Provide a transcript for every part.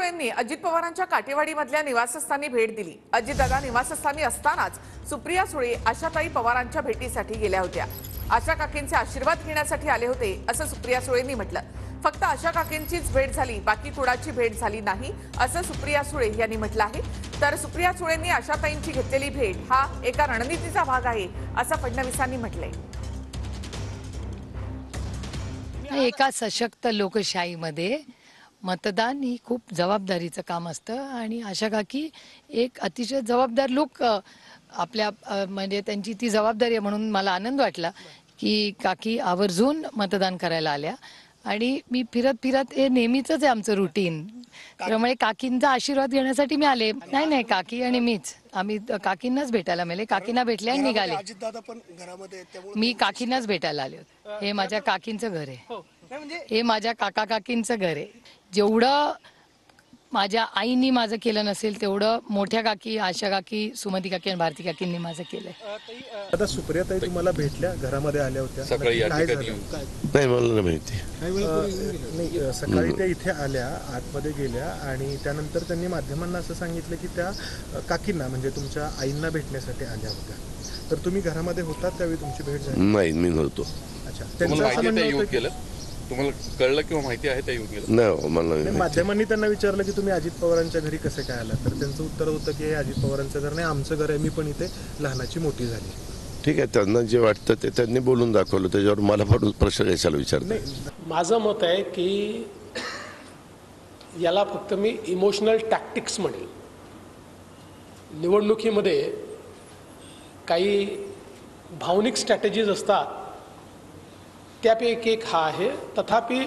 सुळेंनी अजित पवारांच्या काटेवाडीमधल्या निवासस्थानी भेट दिली। अजितदादा निवासस्थानी असतानाच सुप्रिया सुळे आशाताई पवारांच्या भेटीसाठी गेल्या होत्या। आशा काकींचे आशीर्वाद घेण्यासाठी आले होते असं सुप्रिया सुळेंनी म्हटलं। फक्त आशा काकींचीच भेट झाली, बाकी कुणाची भेट झाली नाही असं सुप्रिया सुळे यांनी म्हटलं आहे। तर सुप्रिया सुळेंनी आशाताईंची घेतलेली भेट हा एका रणनीतीचा भाग आहे असं फडणवीसांनी म्हटलंय। एका सशक्त लोकशाहीमध्ये मतदान ही खूप जबाबदारीचं काम असतं आणि आशा काकी एक अतिशय जबाबदार लोक आपल्या म्हणजे त्यांची ती जबाबदारी आहे म्हणून मला आनंद वाटला की काकी आवर्जून मतदान करायला आल्या आणि मी फिरत हे नेहमीच आहे आमचं रुटीन। त्यामुळे काकींचा आशीर्वाद घेण्यासाठी मी आले। नाही काकी आणि मीच आम्ही काकींनाच भेटायला मिळाले, काकींना भेटले आणि निघाले। मी काकींनाच भेटायला आले होते। हे माझ्या काकींचं घर आहे, हे माझ्या काका काकींचं घर आहे। जेवढं माझ्या आईनी माझं केलं नसेल तेवढं मोठ्या काकी, आशा काकी, सुमती काकी आणि भारती काकींनी माझं केलंय। आता सुप्रिया ताई तुम्हाला भेटल्या, घरामध्ये आल्या होत्या सकाळी काय झालं? नाही मला नाही माहिती। नाही सकाळी त्या इथे आल्या, आतमध्ये गेल्या आणि त्यानंतर त्यांनी माध्यमांना असं सांगितलं की त्या काकींना म्हणजे तुमच्या आईंना भेटण्यासाठी आल्या होत्या। तर तुम्ही घरामध्ये होतात त्यावेळी तुमची भेट झाली? नाही मी नव्हतो। अच्छा, त्यांचं असं म्हणणं होतं की तुम्हाला कळलं किंवा माहिती आहे त्या येऊन गेलं? नाही मला माध्यमांनी त्यांना विचारलं की तुम्ही अजित पवारांच्या घरी कसे काय आला, तर त्यांचं उत्तर होतं की हे अजित पवारांचं घर नाही, आमचं घर आहे, मी पण इथे लहानाची मोठी झाली। ठीक आहे, त्यांना जे वाटतं ते त्यांनी बोलून दाखवलं, त्याच्यावर मला पण प्रश्न कशाला विचारते? माझं मत आहे की याला फक्त मी इमोशनल टॅक्टिक्स म्हणेल। निवडणुकीमध्ये काही भावनिक स्ट्रॅटेजीज असतात, त्यापैकी एक हा आहे। तथापि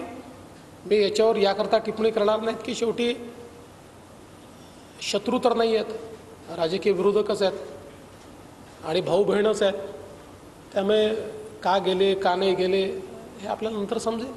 मी याच्यावर याकरता टिप्पणी करणार नाहीत की शेवटी शत्रू तर नाही आहेत, राजकीय विरोधकच आहेत आणि भाऊ बहिणच आहेत। त्यामुळे का गेले का नाही गेले हे आपल्याला नंतर समजेल।